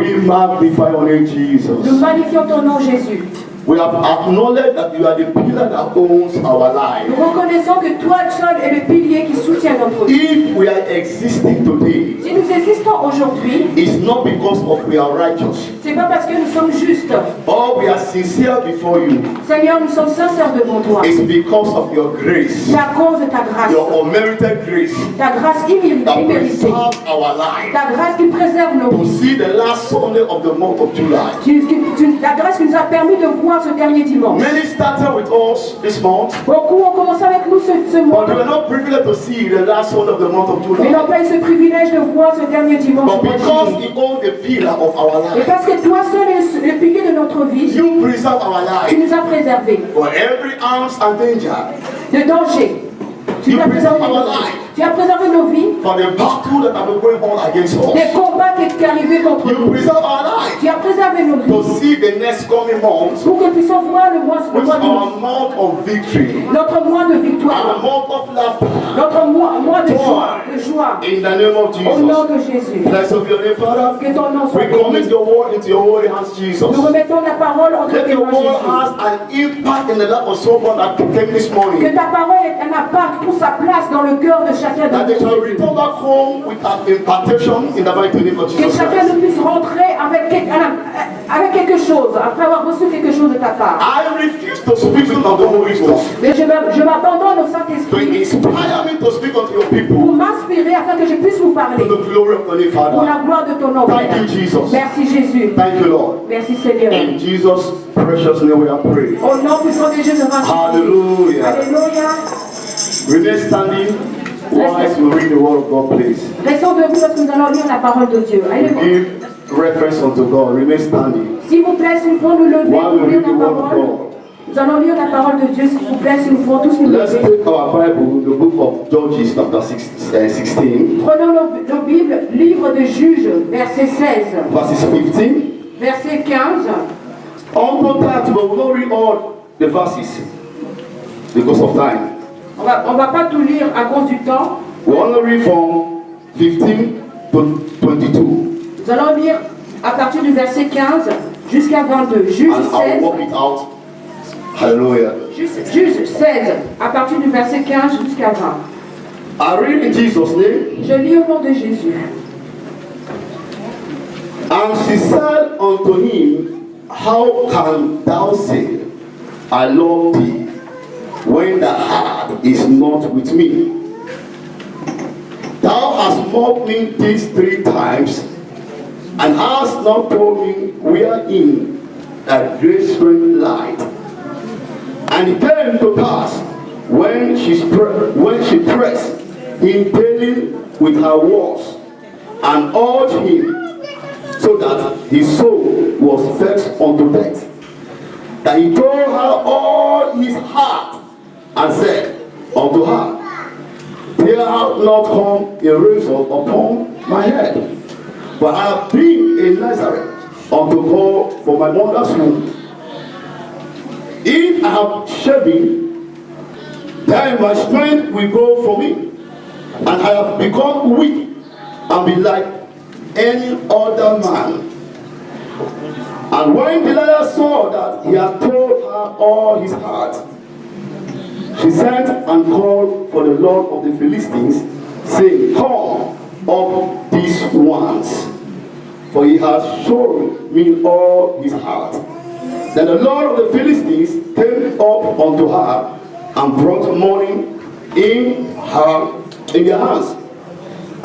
We magnify your name, Jesus. Nous magnifions ton nom, Jésus. We have acknowledged that you are the pillar that owns our life. Nous reconnaissons que toi seul es le pilier qui soutient notre vie. If we are existing today, Si nous existons aujourd'hui, it's not because of we are righteous, c'est pas parce que nous sommes justes. or we are sincere before you. Seigneur, nous sommes sincères devant toi. It's because of your grace, C'est à cause de ta grâce. your unmerited grace, Ta grâce that imméritée. preserves our life. Ta grâce qui préserve nos To vies. see the last Sunday of the month of July. La grâce qui nous a permis de voir ce dernier dimanche. Many started with us this month, Beaucoup ont commencé avec nous ce mois. but we were not privileged to see the last Sunday of the month of Mais July. n'ont pas eu ce privilège de voir ce dernier dimanche. But du mois de because juillet. He owns the pillar of our Et life, parce que toi seul es le pilier de notre vie, you preserve our tu life nous as préservés for every arms and danger, de danger. Tu You as préservé preserve nos our vies. life. Tu as préservé nos vies for the battle that have been going on against des us. combats qui est arrivé contre You nous. preserve our life Tu as préservé nos to vies see the next coming month, pour que nous puissions voir le mois which is de our month of victory notre mois de and a victoire, month of laughter. notre mois de joie, In the name of au nom Jesus. de Jésus. Bless of your name, Father. Que ton nom soit We commit béni. your word into your holy hands, Jesus. Nous remettons la parole entre Let tes your mains, word Jésus. has an impact in the life of someone that came this Que morning. ta parole ait un impact pour sa place dans le cœur de chacun That they de shall nous. return back home with an impartation in the mighty name of Que Jesus chacun Christ. de puisse rentrer avec quelque chose, après avoir reçu quelque chose de ta part. I refuse to speak of the Holy Ghost. Mais je m'abandonne au To Saint-Esprit inspire me to speak unto your pour people m'inspirer afin que je puisse vous to parler the glory of the name, pour Father. la gloire de ton nom. Thank Père. you, Jesus. Merci Jésus. Thank you, Lord. Merci Seigneur. In Jesus' precious name we are praying. Au nom puissant de Jésus. Hallelujah. Alléluia. Remain standing whilst we read the word of God, please. Restons debout parce que nous allons lire la parole de Dieu. Alléluia. Give reference unto God. Remain standing S'il vous plaît, s'il faut nous lever while pour we lire read the la word of parole. God. Nous allons lire la parole de Dieu, s'il vous plaît, s'il nous faut tous nous Let's lever. take our Bible, the book of Judges, chapter 16, Prenons nos Bibles, livre de Juges, verset 16, verses 15. verset 15. On to that, but we will not read all the verses because of time. On va pas tout lire à cause du temps. We only read from 15 to 22. Nous allons lire à partir du verset 15 jusqu'à 22. Juges And I 16, will work it out. Hallelujah. Juges 16, à partir du verset 15 jusqu'à 20. I read in Jesus' name. Je lis au nom de Jésus. And she said unto him, How can thou say, I love thee, when the heart is not with me? Thou hast mocked me these 3 times, and hast not told me wherein thy great strength lied. And it came to pass, when she pressed him daily with her words, and urged him, so that his soul was vexed unto death, that he told her all his heart, and said unto her, There hath not come a razor upon my head, but I have been a Nazareth unto God for my mother's womb. If I have shaven, then my strength will go from me, and I have become weak, and be like any other man. And when Delilah saw that he had told her all his heart, she sent and called for the Lord of the Philistines, saying, Come up these ones, for he has shown me all his heart. Then the Lord of the Philistines came up unto her, and brought money in their hands.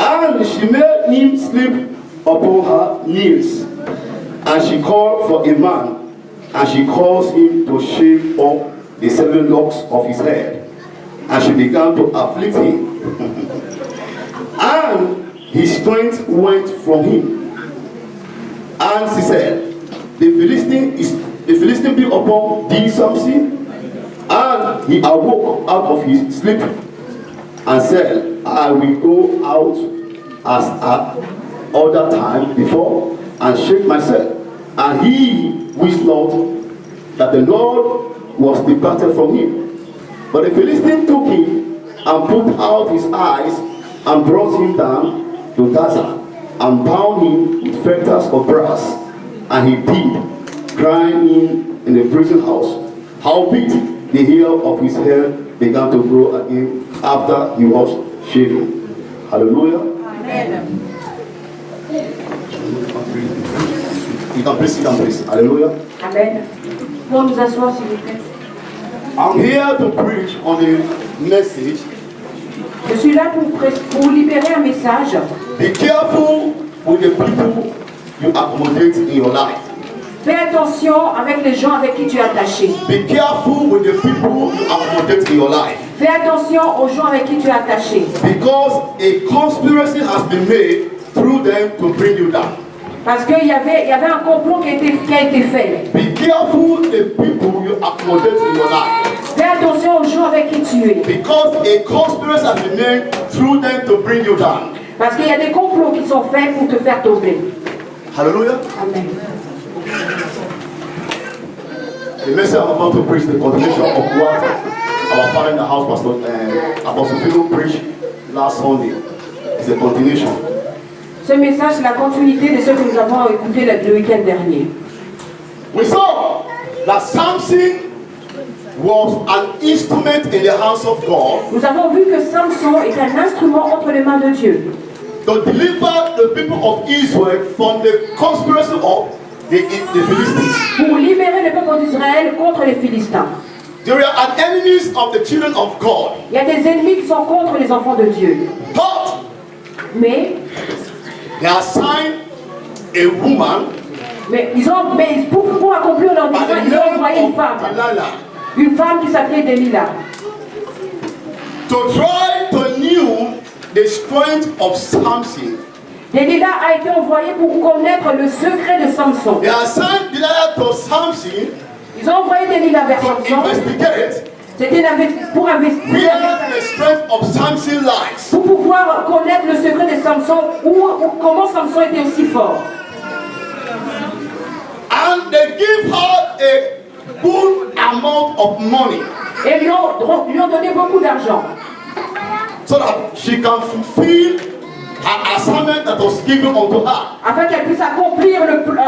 And she made him sleep upon her knees. And she called for a man, and she caused him to shave off the 7 locks of his head. And she began to afflict him. And his strength went from him. And she said, The Philistine be upon thee, Samson? And he awoke out of his sleep, and said, I will go out as at other time before, and shake myself. And he wished not that the Lord was departed from him. But the Philistine took him, and put out his eyes, and brought him down to Gaza. and bound him with fetters of brass, and he did, crying in the prison house. Howbeit, the hair of his head began to grow again after he was shaven. Hallelujah. Amen. You can please. Hallelujah. Amen. Pour nous asseoir, s'il vous plaît. I'm here to preach on a message. Je suis là pour vous libérer un message. Be careful with the people you accommodate in your life. Fais attention avec les gens avec qui tu es attaché. Be careful with the people you accommodate in your life. Fais attention aux gens avec qui tu es attaché. Because a conspiracy has been made through them to bring you down. Parce qu'il y avait un complot qui a été fait. Be careful the people you accommodate in your life. Fais attention aux gens avec qui tu es. Because a conspiracy has been made through them to bring you down. Parce qu'il y a des complots qui sont faits pour te faire tomber. Hallelujah. Amen. The message I'm about to preach, the continuation of what our father in the house, Apostle Philo, preached last Sunday. It's a continuation. Ce message, c'est la continuité de ce que nous avons écouté le week-end dernier. We saw that Samson was an instrument in the hands of God. Nous avons vu que Samson est un instrument entre les mains de Dieu. To deliver the people of Israel from the conspiracy of the Philistines. Pour libérer le peuple d'Israël contre les Philistins. They were enemies of the children of God. Il y a des ennemis qui sont contre les enfants de Dieu. But Mais they assigned a woman pour accomplir leur by dessein, the ils ont name envoyé une of femme. Delilah Une femme qui s'appelait Delilah. to try to knew the strength of Samson. Delilah a été envoyée pour connaître le secret de Samson. They assigned Delilah to Samson Ils ont envoyé Delilah vers to Samson. investigate C'était pour investiguer, where the strength of Samson lies. pour pouvoir connaître le secret de Samson, comment Samson était aussi fort. And they give her a good amount of money Et lui ont donné beaucoup d'argent so that she can fulfill her assignment that was given unto her. afin qu'elle puisse accomplir le plan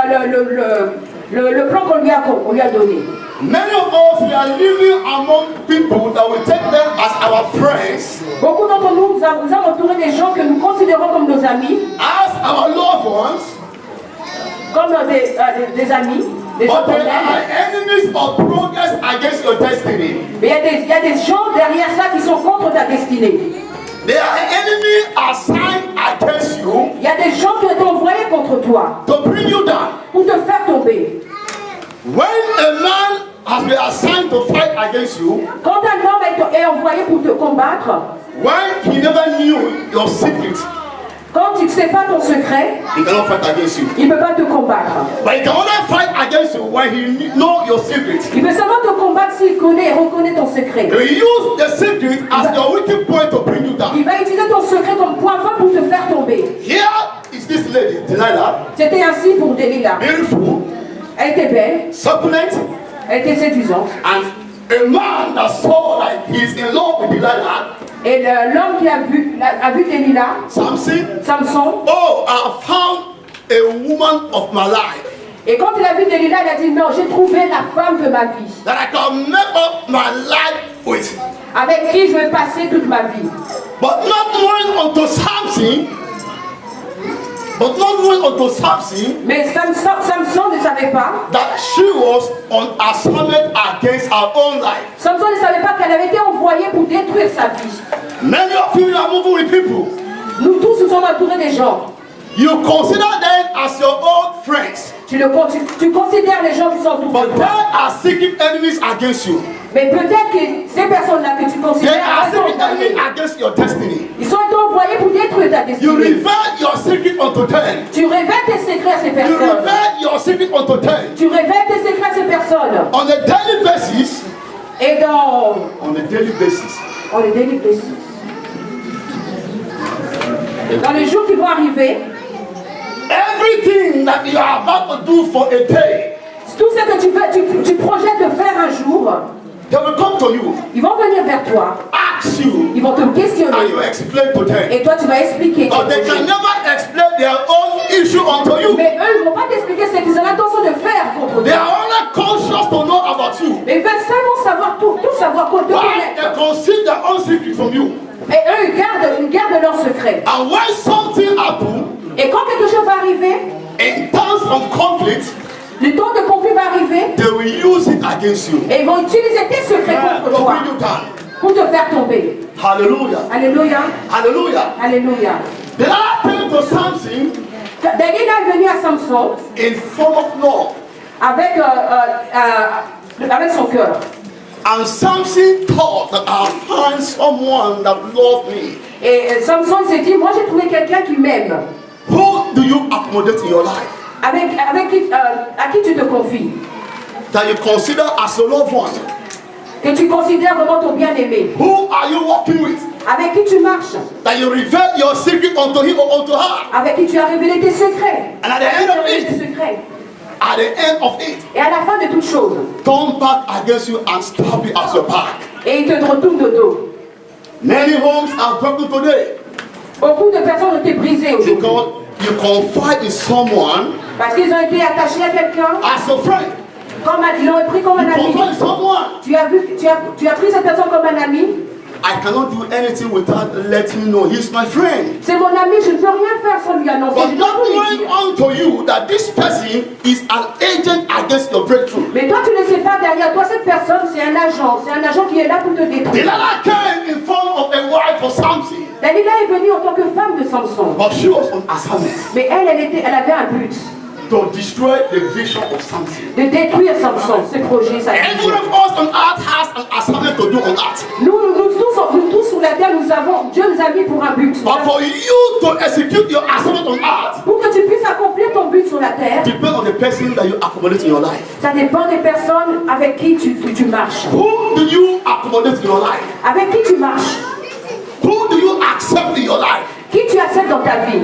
qu'on lui a donné. Many of us, we are living among people that we take them as our friends, Beaucoup d'entre nous, nous avons entouré des gens que nous considérons comme nos amis, as our loved ones, comme des amis, des gens but qu'on they are aime. enemies of progress against your destiny. Mais il y a des gens derrière ça qui sont contre ta destinée. They are enemies assigned against you Il y a des gens qui ont été envoyés contre toi to bring you down. pour te faire tomber. When a man has been assigned to fight against you, Quand un homme est envoyé pour te combattre, when he never knew your secret, quand il ne sait pas ton secret, he cannot fight against you. il ne peut pas te combattre. But he can only fight against you when he knows your secret. Il peut seulement te combattre s'il connaît et reconnaît ton secret. He will use the secret as your weak point to bring you down. Il va utiliser ton secret comme point fort pour te faire tomber. Here is this lady, Delilah, C'était ainsi pour Delilah. beautiful, Elle était belle, succulent, elle était séduisante. and a man that saw like he's in love with Delilah, Et l'homme qui a vu Delilah, Samson, Samson, oh, I found a woman of my life et quand il a vu Delilah, il a dit non, j'ai trouvé la femme de ma vie, that I can make up my life with. avec qui je vais passer toute ma vie. But not knowing unto Samson, Mais Samson ne savait pas. that she was on assignment against her own life. Samson ne savait pas qu'elle avait été envoyée pour détruire sa vie. Many of you are moving with people. Nous tous nous sommes entourés des gens. You consider them as your old friends, Tu considères les gens qui sont autour but de they toi. are secret enemies against you. Mais peut-être que ces personnes-là que tu They considères, are elles sont secret enemies envoyées. against your destiny. Ils sont envoyés pour détruire ta You destinée. reveal your secret unto them. Tu révèles tes secrets à ces You personnes. reveal your secret unto them. Tu révèles tes secrets à ces personnes. On a daily basis. Et On a daily basis. on les délivre ici. Dans les jours qui vont arriver, Everything that you are about to do for a day, tout ce que tu projettes de faire un jour, They will come to you, Ils vont venir vers toi. ask you, Ils vont te and questionner. you explain to them. Et toi, tu vas expliquer. But they can never explain their own issue unto you. Mais eux, ils ne vont pas t'expliquer ce qu'ils ont l'intention de faire contre They toi. are only conscious to know about you. Mais ils veulent seulement savoir tout savoir quoi te Why connaître. they conceal their own secret from you. Et eux, ils gardent leur secret. And when something happens, Et quand quelque chose va arriver, in times of conflict, le temps de conflit va arriver, they will use it against you et ils vont utiliser tes secrets to contre toi bring you down. pour te faire tomber. Hallelujah. Alléluia. Hallelujah. Alléluia. The Lord came to Samson David est venu à Samson in form of love. avec son cœur. And Samson thought that I'll find someone that loves me. Et Samson s'est dit, moi j'ai trouvé quelqu'un qui m'aime. Who do you accommodate in your life? À qui tu te confies, That you consider as a loved one? que tu considères vraiment ton bien-aimé, Who are you walking with? avec qui tu marches, That you reveal your secret unto him or unto her. avec qui tu as révélé tes secrets. And at the end of Tes it, secrets. at the end of it, Et à la fin de toute chose, turn back against you and stab you at your back. et il te retourne de dos. Many homes are broken today Beaucoup de personnes ont été brisées aujourd'hui because you confide in someone parce qu'ils ont été attachés à quelqu'un, as a friend. ils l'ont pris comme un You ami. confide in someone. Tu as pris cette personne comme un ami. I cannot do anything without letting you know he's my friend. C'est mon ami, je ne peux rien faire sans lui annoncer. But Je dois not tout lui knowing dire. unto you that this person is an agent against your breakthrough. Mais toi, tu ne sais pas, derrière toi, cette personne, c'est un agent qui est là pour te détruire. Delilah came in form of a wife of Samson, Dalila est venue en tant que femme de Samson. but she was on assignment Mais elle avait un but, to destroy the vision of Samson. de détruire Samson, ses projets, sa Every vision. one of us on earth has an assignment to do on earth. Nous tous sur la terre, Dieu nous a mis pour un but. But for you to execute your assignment on earth, Pour que tu puisses accomplir ton but sur la terre, depends on the person that you accommodate in your life. ça dépend des personnes avec qui tu marches. Who do you accommodate in your life? Avec qui tu marches, Who do you accept in your life? qui tu acceptes dans ta vie,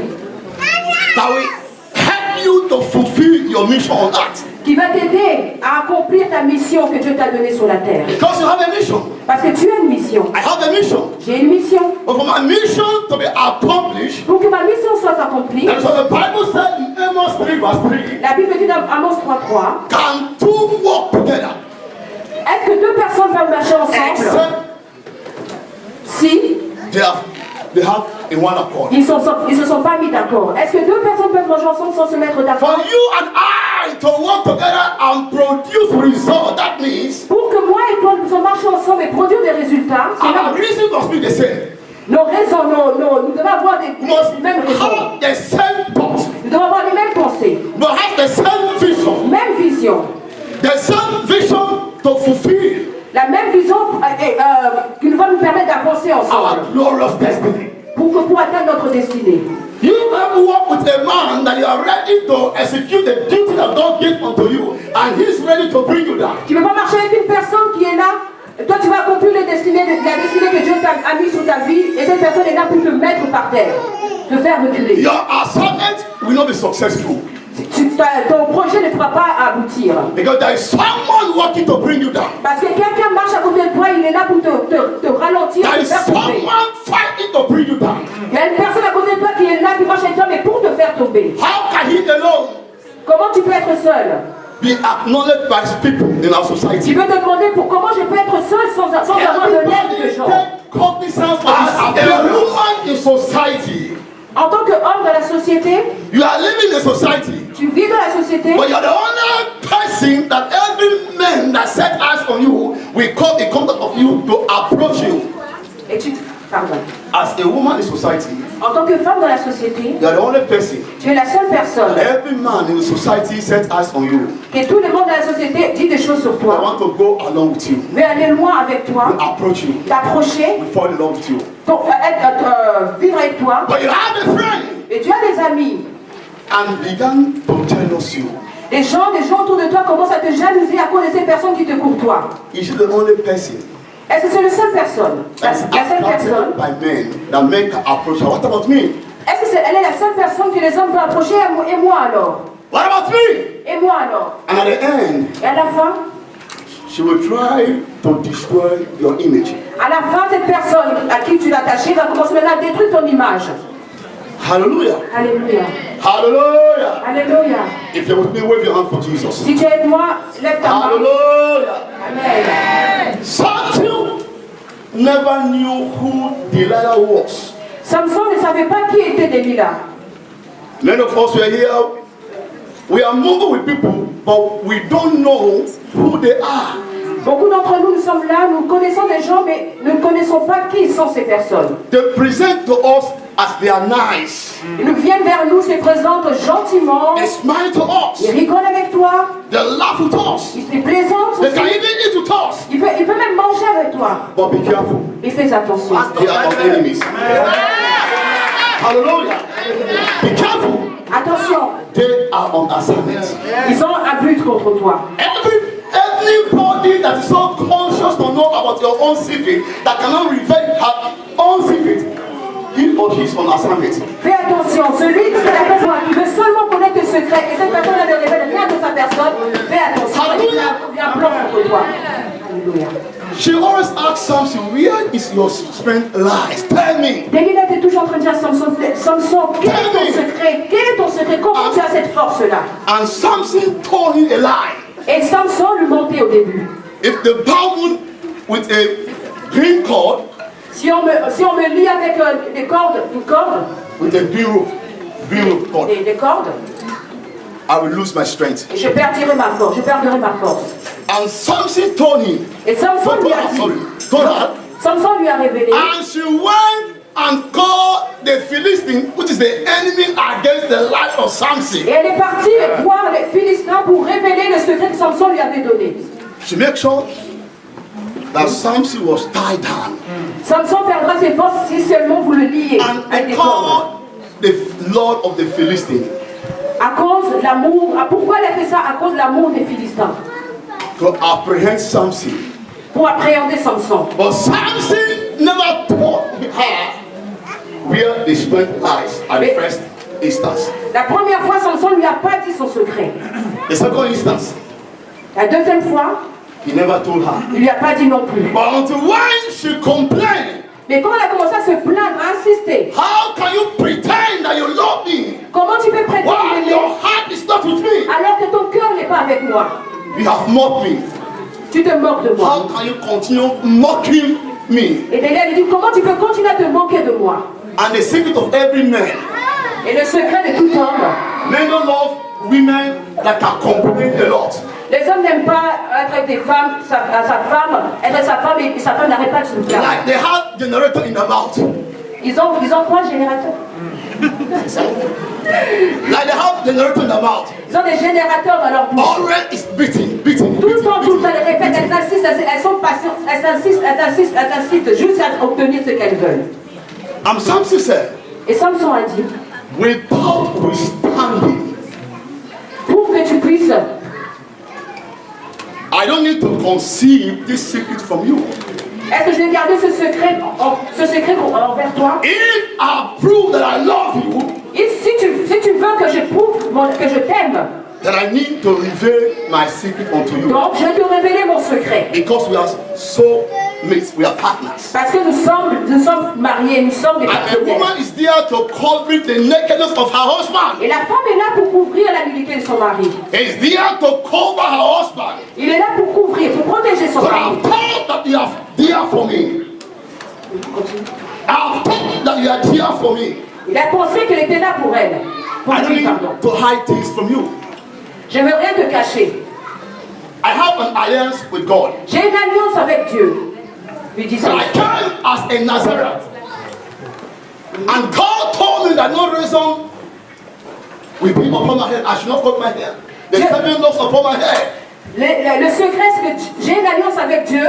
That will help you to fulfill your mission on earth. qui va t'aider à accomplir ta mission que Dieu t'a donnée sur la terre. Because you have a mission. Parce que tu as une mission. I have a mission. J'ai une mission. But for my mission to be accomplished, Pour que ma mission soit accomplie, that's what the Bible said in Amos 3 verse 3. la Bible dit dans Amos 3:3, Can two walk together est-ce que deux personnes peuvent marcher ensemble except si they have in one accord? ils se sont pas mis d'accord? Est-ce que deux personnes peuvent manger ensemble sans se mettre d'accord? For you and I to work together and produce results, that means Pour que moi et toi nous puissions marcher ensemble et produire des résultats, our reason must be the same. nos raisons, nous devons avoir We must les mêmes raisons. have the same thoughts, Nous devons avoir les mêmes pensées, we have the same vision, même vision. the same vision to fulfill La même vision qui va nous permettre d'avancer our ensemble glorious destiny. pour atteindre notre destinée. You can walk with a man that you are ready to execute the duty that God gave unto you, and he's ready to bring you down. Tu ne peux pas marcher avec une personne qui est là. Toi, tu vas accomplir la destinée que Dieu t'a mis sur ta vie, et cette personne est là pour te mettre par terre, te faire reculer. Your assignment will not be successful Ton projet ne pourra pas aboutir. because there is someone working to bring you down. Parce que quelqu'un marche à côté de toi, il est là pour te ralentir, There te is faire tomber. someone fighting to bring you down. Il y a une personne à côté de toi qui est là, qui marche avec toi, mais pour te faire tomber. How can he alone Comment tu peux être seul? be acknowledged by people in our Tu society? peux te demander comment je peux être seul sans avoir de l'aide de gens. Take cognizance of this. As a woman in society, En tant qu'homme dans la société, you are living in society, tu vis dans la société, but you are the only person that every man that set eyes on you will come in contact of you to approach you. et pardon. As a woman in society, En tant que femme dans la société, you are the only person tu es la seule personne that every man in the society set eyes on you. que tout le monde dans la société dit des choses sur I toi, want to go along with you, veut aller loin avec toi, approach you, t'approcher, fall in love with you. pour vivre avec toi. But you have a friend Et tu as des amis, and began to jealous you. des gens autour de toi commencent à te jalouser à cause de ces personnes qui te courtoient. Is she the only person Est-ce que c'est la seule personne, la that's seule personne, attracted by men that men can approach her? What about me? est-ce que elle est la seule personne que les hommes peuvent approcher? Et moi alors? What about me? Et moi alors? And at the end, Et à la fin, she will try to destroy your image. À la fin, cette personne à qui tu l'as attaché va commencer maintenant à détruire ton image. Hallelujah. Alléluia. Hallelujah. Alléluia. If you're with me, wave your hand for Jesus. Si tu es avec moi, lève ta main. Hallelujah. Amen. Samson never knew who Delilah was. Samson ne savait pas qui était Delilah. Many of us were here. We are moving with people, but we don't know who they are. Beaucoup d'entre nous, nous sommes là, nous connaissons des gens, mais nous ne connaissons pas qui sont ces personnes. They present to us as they are nice. Ils viennent vers nous, se présentent gentiment, They smile to us. ils rigolent avec toi, They laugh with us. ils plaisantent They can aussi. even eat with us. Il peut même manger avec toi. But be careful. Mais fais attention. They are our enemies. Hallelujah. Be careful. Attention, They are on assignment. ils ont un but contre toi. Anybody that is so conscious to know about your own secret that cannot reveal her own secret, he or she is on assignment. Fais attention, celui qui veut seulement connaître tes secrets et cette personne ne révèle rien de sa personne, fais attention, il y a un plan contre toi. Alléluia. She always asks Samson, where is your strength lies? Tell me. Delilah était toujours en train de dire à Samson, Samson, quel est ton secret? Quel est ton secret? Comment tu as cette force-là? And Samson told him a lie. Et Samson lui mentait au début. If the bound with a green cord, Si on me lie avec des cordes, une corde, with a green rope cord, des cordes, I will lose my strength. et je perdrai ma force. And Samson told him, Et Samson lui a dit, told her, Samson lui a révélé, and she went and called the Philistine, which is the enemy against the life of Samson. et elle est partie voir les Philistins pour révéler le secret que Samson lui avait donné. She made sure that Samson was tied down. Samson perdra ses forces si seulement vous le liez And avec they des cordes. called the Lord of the Philistines À cause de l'amour, pourquoi elle a fait ça? À cause de l'amour des Philistins. to apprehend Samson. Pour appréhender Samson. But Samson never told her where the strength lies at the first instance. La première fois, Samson ne lui a pas dit son secret. The second instance, La deuxième fois, he never told her. il ne lui a pas dit non plus. But until when she complained, Mais quand elle a commencé à se plaindre, à insister, how can you pretend that you love me comment tu peux prétendre while m'aimer your heart is not with me? alors que ton cœur n'est pas avec moi? You have mocked me. Tu te moques de moi. How can you continue mocking me? Et Delilah lui dit, comment tu peux continuer à te moquer de moi? And the secret of every man, Et le secret de tout homme, men don't love women that can complain a lot. les hommes n'aiment pas être avec des femmes, être avec sa femme et sa femme n'arrête pas de se plaindre. Like they have generator in their mouth. Ils ont trois générateurs. Like they have generator in their mouth. Ils ont des générateurs dans leur bouche. Already it's beating. Tout le temps, elles répètent, elles insistent, elles sont patientes, elles insistent jusqu'à obtenir ce qu'elles veulent. And Samson said, Et Samson a dit, without withstanding, pour que tu puisses, I don't need to conceal this secret from you. est-ce que je vais garder ce secret envers toi? If I prove that I love you, Et si tu veux que je prouve que je t'aime, then I need to reveal my secret unto you. donc je vais te révéler mon secret. Because we are so mates, we are partners. Parce que nous sommes mariés, nous sommes des And a partenaires. woman is there to cover the nakedness of her husband. Et la femme est là pour couvrir la nudité de son mari. Is there to cover her husband. Il est là pour couvrir, pour protéger son So mari. I've thought that you are there for me. I've thought that you are there for me. Il a pensé qu'elle était là pour elle. Pour I don't lui, pardon. need to hide things from you. Je ne veux rien te cacher. I have an alliance with God. J'ai une alliance avec Dieu. Lui dit So ça. I came as a Nazareth. And God told me that no reason will be upon my head. I should not cut my hair. The 7 locks upon my head. Le secret, c'est que j'ai une alliance avec Dieu.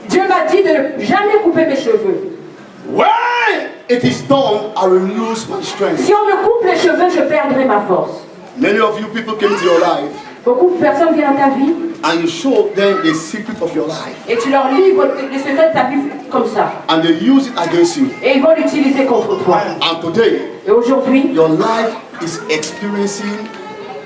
Dieu m'a dit de ne jamais couper mes cheveux. When it is done, I will lose my strength. Si on me coupe les cheveux, je perdrai ma force. Many of you people came to your life Beaucoup de personnes viennent dans ta vie and you show them the secret of your life. et tu leur livres les secrets de ta vie comme ça. And they use it against you. Et ils vont l'utiliser contre toi. And today, Et aujourd'hui, your life is experiencing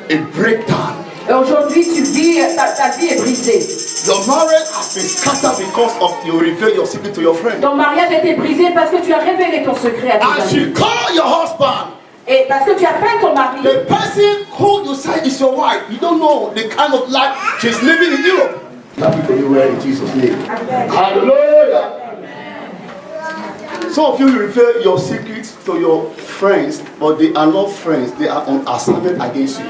a breakdown. tu vis, ta vie est brisée. Your marriage has been scattered because of you reveal your secret to your friend. Ton mariage a été brisé parce que tu as révélé ton secret à tes And amis. she called your husband. Et parce que tu appelles ton mari. The person who you say is your wife, you don't know the kind of life she's living in Europe. Happy to be well in Jesus' name. Hallelujah. Some of you reveal your secrets to your friends, but they are not friends. They are on assignment against you.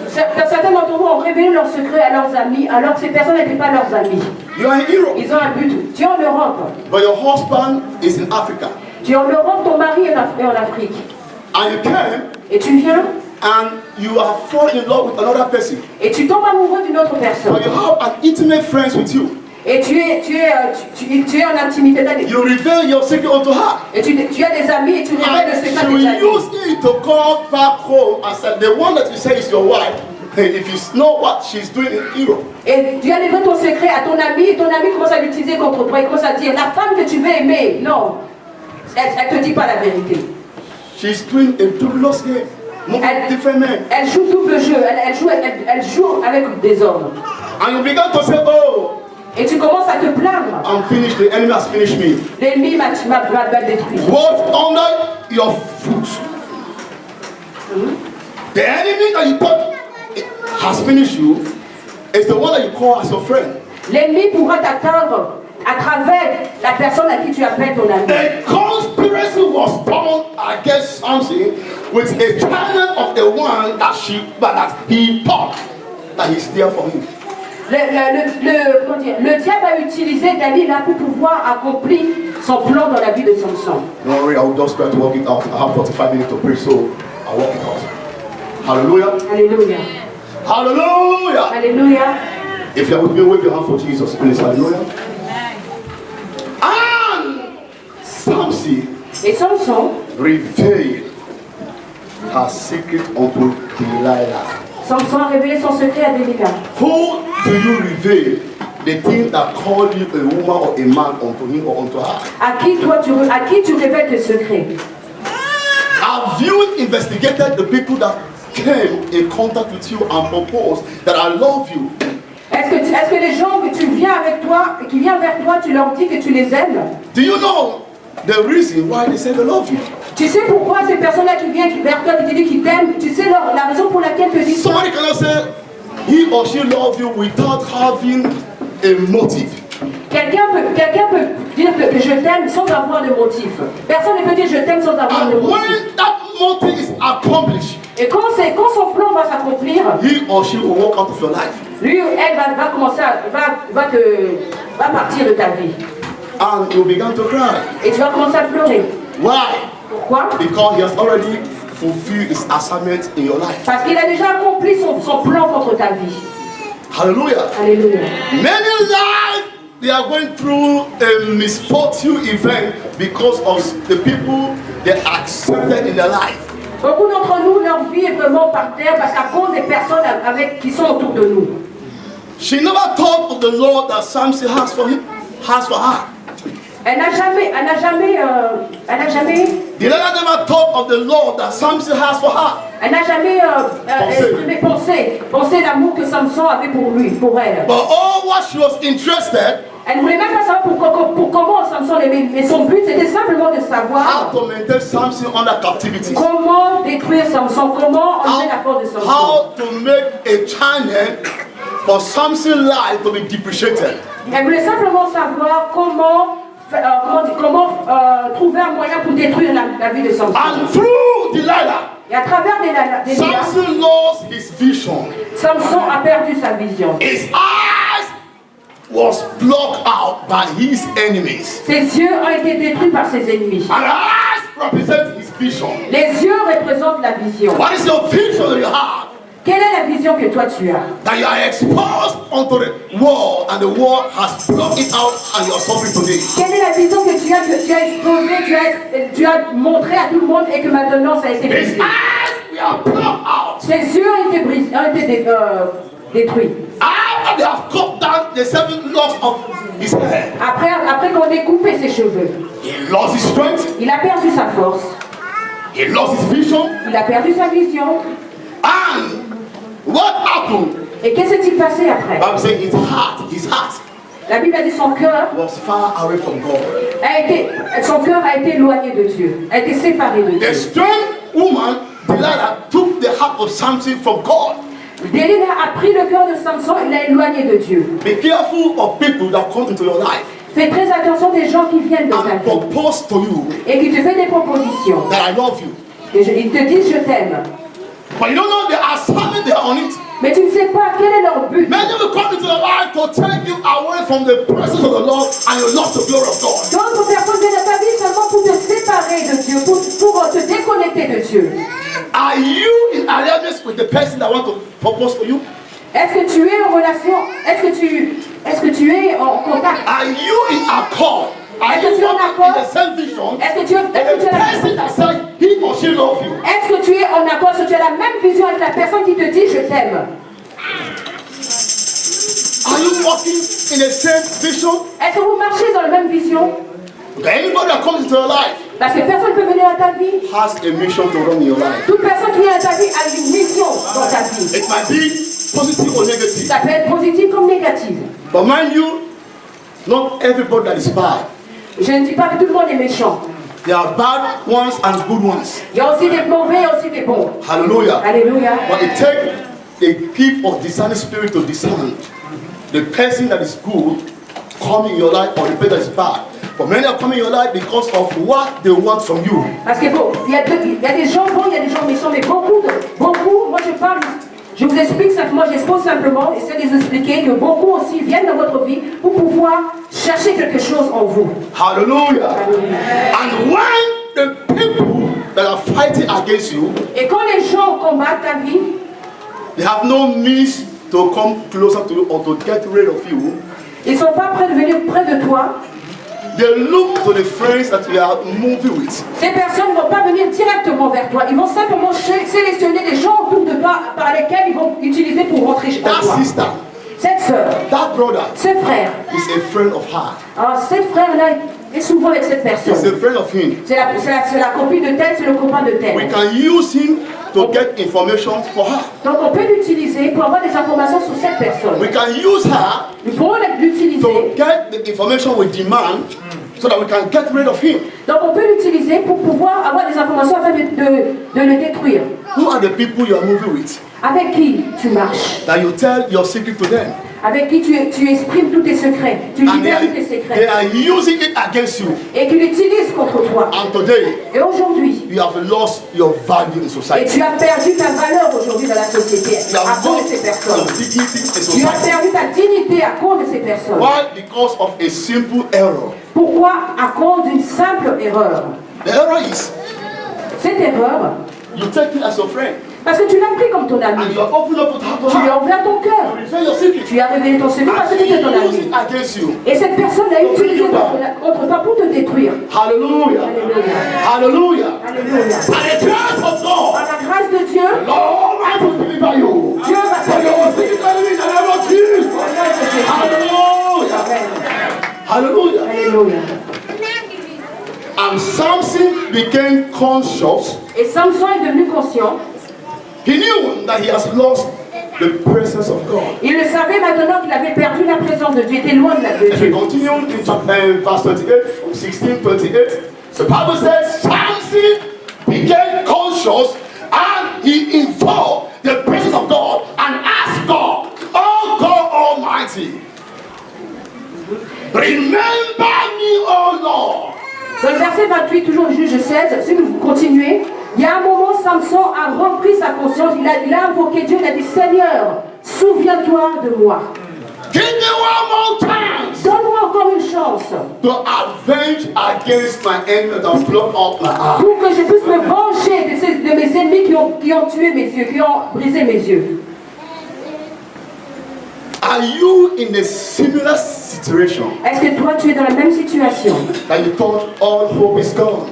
Certains d'entre vous ont révélé leurs secrets à leurs amis, alors que ces personnes n'étaient pas leurs amis. You are in Europe, Ils ont un but. Tu es en Europe. but your husband is in Africa. Tu es en Europe, ton mari est en Afrique. And you came Et tu viens and you are falling in love with another person. et tu tombes amoureux d'une autre personne. But you have an intimate friend with you. Et tu es en intimité. You reveal your secret unto her. Et tu as des amis et tu révèles le And secret she de will tes amis. use it to call back home and say, the one that you say is your wife, if you know what she's doing in Europe. Et tu as livré ton secret à ton ami et ton ami commence à l'utiliser contre toi. Il commence à dire, la femme que tu veux aimer, non. Elle ne te dit pas la vérité. She's doing a double game. Different men. Elle joue double jeu. Elle joue avec des hommes. And you begin to say, oh, Et tu commences à te plaindre. I'm finished. The enemy has finished me. L'ennemi m'a détruit. What under your foot? The enemy that you thought has finished you is the one that you call as your friend. L'ennemi pourra t'atteindre à travers la personne à qui tu appelles ton ami. A conspiracy was done against Samson with a channel of the one that he thought that he's there for him. Le diable a utilisé Dalila pour pouvoir accomplir son plan dans la vie de Samson. Don't worry, I will just try to work it out. I have 45 minutes to pray, so I'll work it out. Hallelujah. Alléluia. Hallelujah. Alléluia. If you are with me, wave your hand for Jesus, please. Hallelujah. And Samson Et Samson revealed her secret unto Delilah. Samson a révélé son secret à Dalila. Who do you reveal the thing that called you a woman or a man unto him or unto her? À qui tu révèles tes secrets? Have you investigated the people that came in contact with you and proposed that I love you? Est-ce que les gens que tu viens avec toi, qui viennent vers toi, tu leur dis que tu les aimes? Do you know the reason why they say they love you? Tu sais pourquoi ces personnes-là qui viennent vers toi, qui te disent qu'ils t'aiment, tu sais la raison pour laquelle te disent ça? Somebody cannot say he or she love you without having a motive. Quelqu'un peut dire que je t'aime sans avoir de motif. Personne ne peut dire je t'aime sans avoir de And motif. when that motive is accomplished, Et quand son plan va s'accomplir, he or she will walk out of your life. lui ou elle va commencer va partir de ta vie. And you begin to cry. Et tu vas commencer à pleurer. Why? Pourquoi? Because he has already fulfilled his assignment in your life. Parce qu'il a déjà accompli son plan contre ta vie. Hallelujah. Alléluia. Many lives they are going through a misfortune event because of the people they accepted in their life. Beaucoup d'entre nous, leur vie est vraiment par terre parce qu'à cause des personnes qui sont autour de nous. She never thought of the Lord that Samson has for her. Elle n'a jamais. Delilah never thought of the Lord that Samson has for her. Elle n'a jamais pensé l'amour que Samson avait pour elle. But all what she was interested, Elle ne voulait même pas savoir pour comment Samson l'aimait. Mais son but, c'était simplement de savoir how to maintain Samson under captivity. comment détruire Samson, comment enlever la force de Samson. How to make a channel for Samson's life to be depreciated. Elle voulait simplement savoir comment trouver un moyen pour détruire la vie de Samson. And through Delilah, Et à travers Delilah, Samson lost his vision. Samson a perdu sa vision. His eyes was blocked out by his enemies. Ses yeux ont été détruits par ses ennemis. And eyes represent his vision. Les yeux représentent la vision. What is your vision that you have? Quelle est la vision que toi tu as? That you are exposed onto the world and the world has blocked it out and you are suffering today. Quelle est la vision que tu as exposée, tu as montré à tout le monde et que maintenant ça a été His brisé? eyes were blocked out. Ses yeux ont été détruits. After they have cut down the 7 locks of his hair, Après qu'on ait coupé ses cheveux, he lost his strength, il a perdu sa force, he lost his vision, il a perdu sa vision. and what happened Et qu'est-ce qui s'est passé après? Bible says his heart La Bible a dit son cœur was far away from God. son cœur a été éloigné de Dieu, a été séparé de The Dieu. strange woman, Delilah, took the heart of Samson from God. Delilah a pris le cœur de Samson et l'a éloigné de Dieu. Be careful of people that come into your life Fais très attention des gens qui viennent dans ta and vie propose to you et qui te font des propositions. that I love you. Ils te disent je t'aime. But you don't know the assignment they are on it. Mais tu ne sais pas quel est leur but. Many will come into your life to take you away from the presence of the Lord and you lost the glory of God. D'autres personnes viennent dans ta vie seulement pour te séparer de Dieu, pour te déconnecter de Dieu. Are you in alliance with the person that want to propose for you? Est-ce que tu es en relation? Est-ce que tu es en contact? Are you in accord? Are Est-ce que you tu es en walking accord? in the same vision? Est-ce que tu And the person that said he or she loves you. est-ce que tu es en accord? Est-ce que tu as la même vision avec la personne qui te dit je t'aime? Are you walking in the same vision? Est-ce que vous marchez dans la même vision? Anybody that comes into your life Parce que personne ne peut venir dans ta vie. has a mission to run in your life. Toute personne qui vient dans ta vie a une mission dans ta vie. It might be positive or negative. Ça peut être positif comme négatif. But mind you, not everybody that is bad. Je ne dis pas que tout le monde est méchant. There are bad ones and good ones. Il y a aussi des mauvais et aussi des bons. Hallelujah. Alléluia. But it takes a gift of discerning spirit to discern the person that is good coming in your life or the person that is bad. But many are coming in your life because of what they want from you. Parce que bon, il y a des gens bons, il y a des gens méchants, mais beaucoup, moi je vous explique simplement, j'expose simplement, essaie de vous expliquer que beaucoup aussi viennent dans votre vie pour pouvoir chercher quelque chose en vous. Hallelujah. And when the people that are fighting against you, Et quand les gens combattent ta vie, they have no means to come closer to you or to get rid of you. ils ne sont pas prêts de venir près de toi. They look to the friends that you are moving with. Ces personnes ne vont pas venir directement vers toi. Ils vont simplement sélectionner les gens autour de toi par lesquels ils vont utiliser pour rentrer chez toi. That sister, Cette sœur, that brother ce frère, is a friend of hers. alors ce frère-là est souvent avec cette He's personne. a friend of him. C'est la copine de tel, c'est le copain de tel. We can use him to get information for her. Donc on peut l'utiliser pour avoir des informations sur cette personne. We can use her Nous pouvons l'utiliser. to get the information we demand so that we can get rid of him. Donc on peut l'utiliser pour pouvoir avoir des informations afin de le détruire. Who are the people you are moving with? Avec qui tu marches? That you tell your secret to them. Avec qui tu exprimes tous tes secrets? Tu And libères tous tes they secrets. are using it against you. Et tu l'utilises contre toi. And today, Et aujourd'hui, you have lost your value in et society. tu as perdu ta valeur aujourd'hui dans la société You à have cause de ces lost personnes. your dignity in Tu as society. perdu ta dignité à cause de ces personnes. Why? Because of a simple error. Pourquoi? À cause d'une simple erreur. The error is Cette erreur, you take it as your friend parce que tu l'as pris comme ton ami. and you are open up to Tu lui her. as ouvert ton cœur. You reveal your secret. Tu as révélé ton secret parce que And c'était ton she use ami. it against you. Et cette personne l'a utilisé contre toi pour te détruire. Hallelujah. Alléluia. Hallelujah. Alléluia. By the grace of Par God, la grâce de Dieu, Lord, I will deliver you. Dieu va For te your secret enemy in the name of Jesus. Hallelujah. Hallelujah. Alléluia. And Samson became conscious. Et Samson est devenu conscient. He knew that he has lost the presence of God. Il le savait maintenant qu'il avait perdu la présence de Dieu, il était loin de If we Dieu. continue in verse 28, from 16, 28, the Bible says Samson became conscious and he invoked the presence of God and asked God, oh God Almighty, remember me, oh Lord. Dans le verset 28, toujours Juge 16, si vous continuez, il y a un moment, Samson a repris sa conscience, il a invoqué Dieu, il a dit Seigneur, souviens-toi de moi. Give me one more chance Donne-moi encore une chance to avenge against my enemy that block up my eye. pour que je puisse me venger de mes ennemis qui ont tué mes yeux, qui ont brisé mes yeux. Are you in a similar situation Est-ce que toi, tu es dans la même situation that you thought all hope is gone?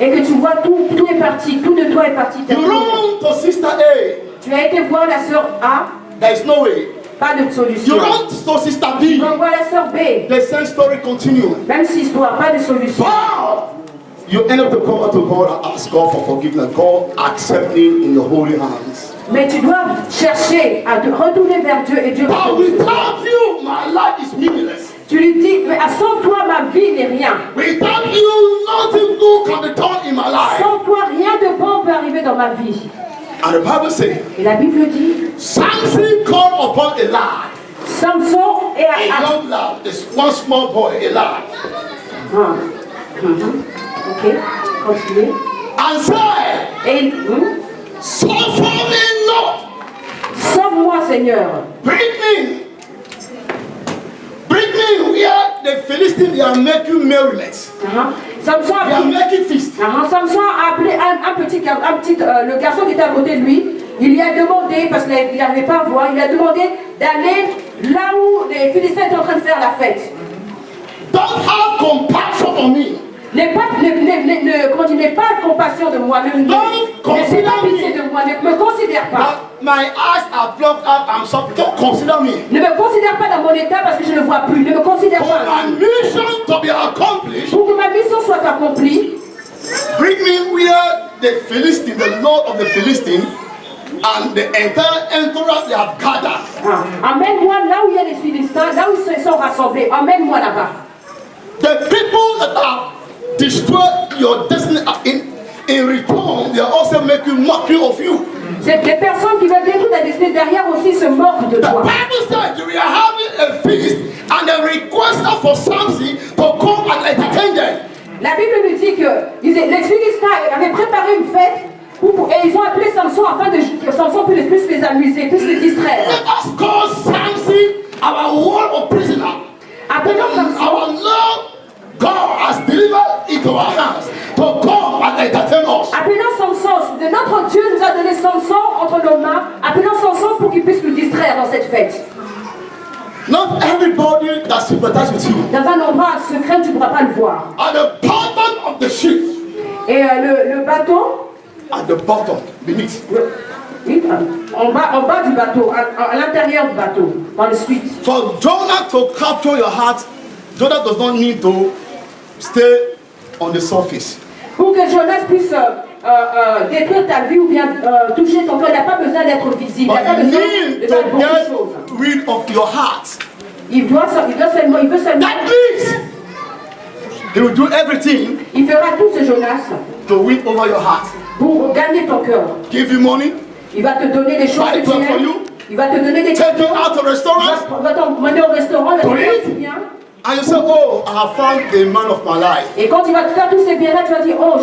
et que tu vois tout est parti, tout de toi est parti. You run to sister A, Tu as été voir la sœur A, there is no way. pas de solution. You run to sister Tu B, vas voir la sœur B, the same story continues. même si histoire, pas de solution. But you end up to come out to God and ask God for forgiveness. God accepting in your holy hands. Mais tu dois chercher à te retourner vers Dieu et Dieu va But te recevoir. without you, my life is meaningless. Tu lui dis, mais sans toi, ma vie n'est rien. Without you, nothing good can be done in my life. Sans toi, rien de bon peut arriver dans ma vie. And the Bible says, Et la Bible dit, Samson called upon a lad, Samson est a young lad, this one small boy, a lad, Ok, continuez. and said, Et suffer me not, sauve-moi, Seigneur. bring me where the Philistines they are making merriment, Samson they a are pris- making feast. Samson a appelé le garçon qui était à côté de lui. Il lui a demandé, parce qu'il n'avait pas à voir, il lui a demandé d'aller là où les Philistins étaient en train de faire la fête. Don't have compassion on me. N'aie pas compassion de moi, ne fais pas pitié de moi, ne me considère pas. But my eyes are blocked out. I'm sorry. Don't consider me. Ne me considère pas dans mon état parce que je ne vois plus. Ne me considère For pas. my mission to be accomplished, Pour que ma mission soit accomplie, bring me where the Philistine, the Lord of the Philistine, and the entire entourage they have gathered. Amène-moi là où il y a les Philistins, là où ils sont rassemblés. Amène-moi là-bas. The people that have destroyed your destiny in return, they are also making mockery of you. C'est les personnes qui veulent détruire ta destinée derrière aussi se moquent de The toi. Bible said we are having a feast and they requested for Samson to come and entertain them. La Bible nous dit que les Philistins avaient préparé une fête et ils ont appelé Samson afin que Samson puisse les amuser, puisse les distraire. Let us call Samson our war prisoner. Appelons Samson. Our Lord God has delivered into our hands to come and entertain us. Appelons Samson. De notre Dieu nous a donné Samson entre nos mains. Appelons Samson pour qu'il puisse nous distraire dans cette fête. Not everybody that sympathizes with you. Dans un endroit secret, tu ne pourras pas le voir. At the bottom of the ship, Et le bateau, at the bottom, beneath. oui, en bas du bateau, à l'intérieur du bateau, dans le suite. For Jonah to capture your heart, Jonah does not need to stay on the surface. Pour que Jonas puisse détruire ta vie ou bien toucher ton cœur, il n'a pas besoin d'être visible. Il n'a pas But you besoin need de faire to beaucoup de choses. get rid of your heart. Il veut seulement, That means he will do everything il fera tout ce Jonas to win over your heart. pour gagner ton cœur. Give you money, Il va te donner des choses buy que tu clothes for aimes. you, Il va te donner des take you cadeaux. out to Il restaurants, va t'emmener au restaurant, il va te To faire eat. si bien. and you say, oh, I have found the man of my life. Et quand il va te faire tous ces biens-là, tu vas dire, oh,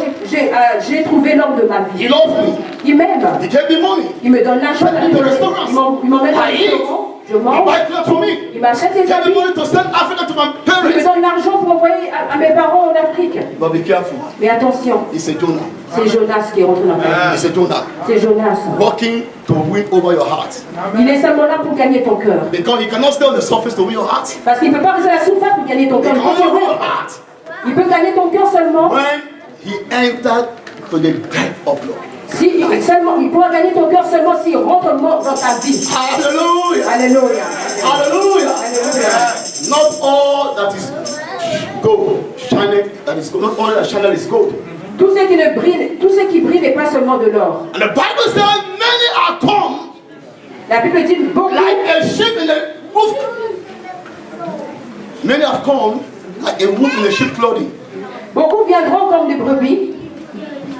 j'ai trouvé l'homme de ma vie. He loves me. Il m'aime. He gave me money. Il me donne l'argent. Take me to restaurants. Il m'emmène au I eat. restaurant. Je He mange. buy clothes for me. Il m'achète les He gave me habits. money to send Africa to my Il me parents. donne l'argent pour envoyer à mes parents en Afrique. But be careful. Mais attention, It's a Jonah. c'est Jonas qui est rentré dans ta vie. It's a Jonah. C'est Jonas. Working to win over your heart. Il est seulement là pour gagner ton cœur. Because he cannot stay on the surface to win your heart. Parce qu'il ne peut pas rester à la surface pour gagner ton He cœur. can only win your heart Il peut gagner ton cœur seulement when he entered to the depth of love. si il pourra gagner ton cœur seulement s'il rentre dans ta vie. Hallelujah. Alléluia. Hallelujah. Alléluia. Not all that is gold, shining, that is gold. Not all that shining is gold. Tout ce qui brille n'est pas seulement de l'or. And the Bible says many are come La Bible dit beaucoup. like a sheep in a wolf. Many have come like a wolf in a sheep clothing. Beaucoup viendront comme des brebis.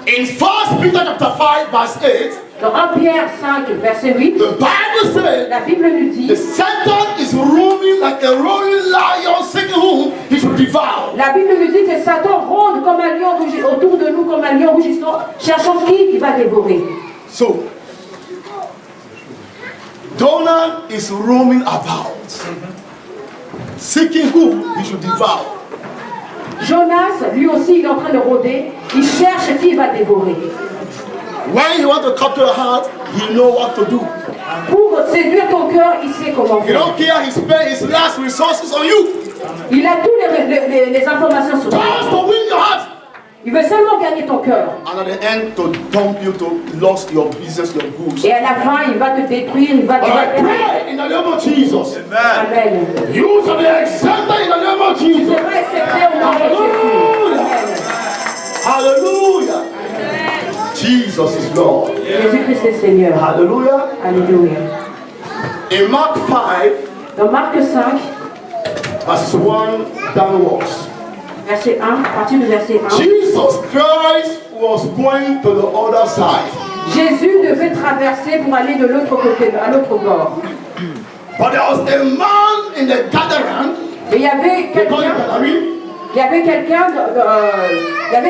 In 1 Peter chapter 5 verse 8, Dans 1 Pierre 5, verset 8, the Bible says la Bible nous dit, the Satan is roaming like a roaring lion, seeking whom he should devour. la Bible nous dit que Satan rôde comme un lion autour de nous, comme un lion rugissant, cherchant qui il va dévorer. So, Jonah is roaming about, seeking who he should devour. Jonas, lui aussi, il est en train de rôder. Il cherche qui il va dévorer. When you want to capture a heart, he knows what to do. Pour séduire ton cœur, il sait comment He faire. don't care, he spends his last resources on you. Il a toutes les informations sur toi. Just to win your heart. Il veut seulement gagner ton cœur. And at the end, to dump you to lose your business, your goods. Et à la fin, il va te détruire, il va te But I pray in the name of Jesus. Amen. You shall be accepted in the name of Tu Jesus. seras accepté au nom de Jésus. Amen. Hallelujah. Jesus is Lord. Jésus-Christ est Seigneur. Hallelujah. Alléluia. In Mark 5, Dans Marc 5, verses 1 downwards, verset 1, à partir du verset 1, Jesus Christ was going to the other side. Jésus devait traverser pour aller de l'autre côté, à l'autre bord. But there was a man in the gathering. Et il y avait They call it quelqu'un, gathering. il y avait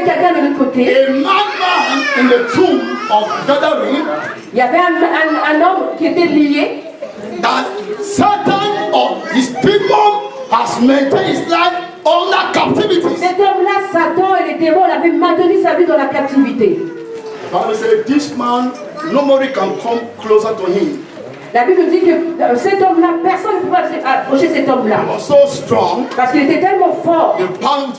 quelqu'un de l'autre côté. A madman in the tomb of gathering. Il y avait un homme qui était lié. That Satan or his demon has maintained his life under captivity. Cet homme-là, Satan et les démons l'avaient maintenu sa vie dans la captivité. Bible says this man, nobody can come closer to him. La Bible dit que cet homme-là, personne ne pouvait approcher cet homme-là. He was so strong. Parce qu'il était tellement fort. They bound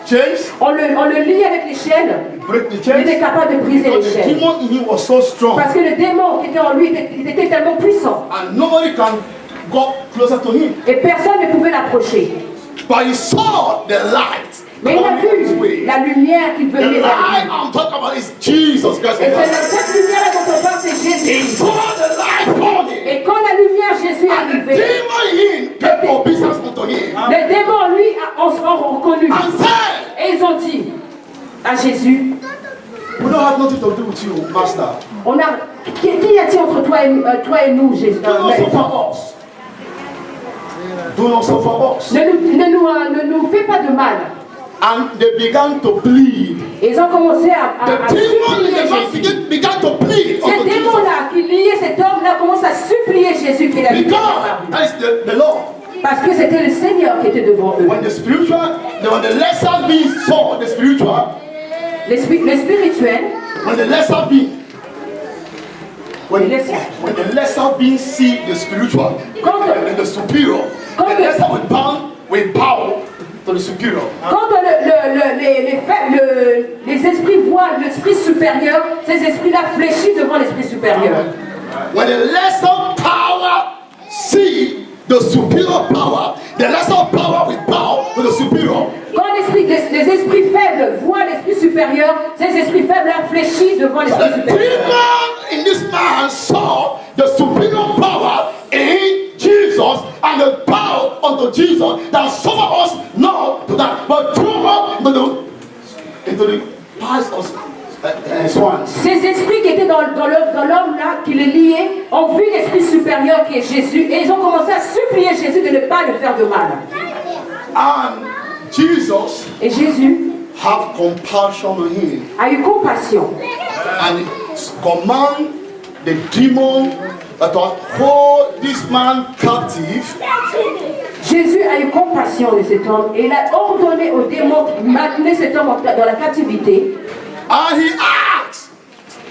chains, On le liait avec les chaînes. break the Il chains. était capable de briser les Because the chaînes. demon in him was so strong. Parce que le démon qui était en lui, il était tellement puissant. And nobody can go closer to him. Et personne ne pouvait l'approcher. But he saw the light Mais il a coming his vu way. la lumière qui The venait vers light lui. I'm talking about is Jesus Christ. Et c'est cette lumière dont on parle, c'est He Jésus. saw the light coming. Et quand la lumière Jésus est And the arrivé, demon in him gave obedience unto him. les démons, lui, ont reconnu. And said, Et ils ont dit à Jésus, we don't have nothing to do with you, Master. Qu'y a-t-il entre toi et nous, Jésus? Do not suffer us. Do not suffer us. Ne nous fais pas de mal. And they began to plead. Et ils ont commencé à The demon in supplier the man Jésus. began to plead Ces unto Jesus. démons-là qui liaient cet homme-là commencent à supplier Jésus qu'il a vu. Because that is the Lord. Parce que c'était le Seigneur qui était devant eux. When the lesser being saw the spiritual, Le spirituel, when the lesser being, when Les- the lesser being see the spiritual, Quand- and the superior, Quand- the lesser will bow to the superior. quand les esprits voient l'esprit supérieur, ces esprits-là fléchissent devant l'esprit supérieur. When the lesser power see the superior power, the lesser power will bow to the superior. Quand les esprits faibles voient l'esprit supérieur, ces esprits faibles-là fléchissent devant l'esprit The supérieur. demon in this man saw the superior power in Jesus and the power unto Jesus that some of us know to that, but throw up into the pies of swans. Ces esprits qui étaient dans l'homme-là, qui les liaient, ont vu l'esprit supérieur qui est Jésus, et ils ont commencé à supplier Jésus de ne pas le faire de mal. And Jesus Et Jésus have compassion on him a eu compassion. and command the demon that will hold this man captive. Jésus a eu compassion de cet homme et il a ordonné aux démons de maintenir cet homme dans la captivité. And he asked,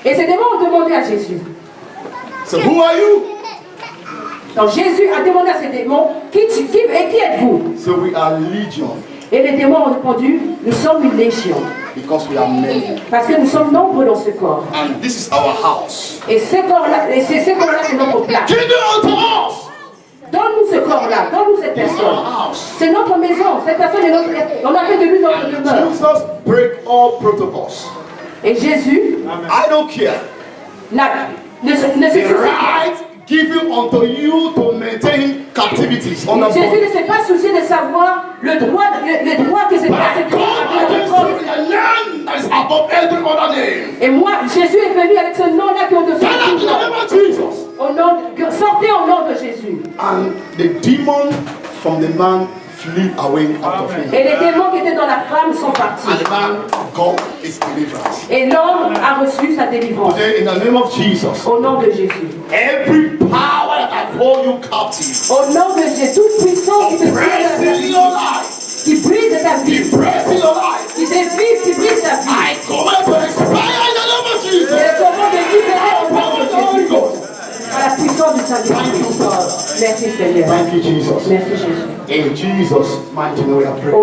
Et ces démons ont demandé à Jésus. so who are you? Donc Jésus a demandé à ces démons, qui êtes-vous? So we are legion Et les démons ont répondu, nous sommes une légion. because we are many. Parce que nous sommes nombreux dans ce corps. And this is our house. Et ces corps-là, c'est notre place. Give it unto us. Donne-nous ce corps-là, donne-nous cette It's personne. our house. C'est notre maison, cette personne est notre. On a fait de lui notre demeure. Jesus break all protocols. Et Jésus I don't care. ne se The soucie pas. right given unto you to maintain captivities on the Jésus body. ne s'est pas soucié de savoir le droit que c'est But passé. God has given a name that is above every other name. Et moi, Jésus est venu avec ce nom-là qui est au-dessus Tell de us in tout the nom. name of Jesus. Sortez au nom de Jésus. And the demon from the man flew away out of him. Et les démons qui étaient dans la femme sont partis. And the man got his deliverance. Et l'homme a reçu sa délivrance. Today, in the name of Jesus, Au nom de Jésus. every power that has hold you captive, Au nom de Jésus, toute puissance qui te press in brise, your life, qui brise ta vie, press in your life. qui dévie, qui brise ta vie. I command to expire in the name of Et Jesus. le commande de libérer au nom de Holy Jésus. Ghost. Par la puissance du Saint-Esprit. Merci Seigneur. Thank you, Jesus. Merci Jésus. In Jesus' mighty name we are praying.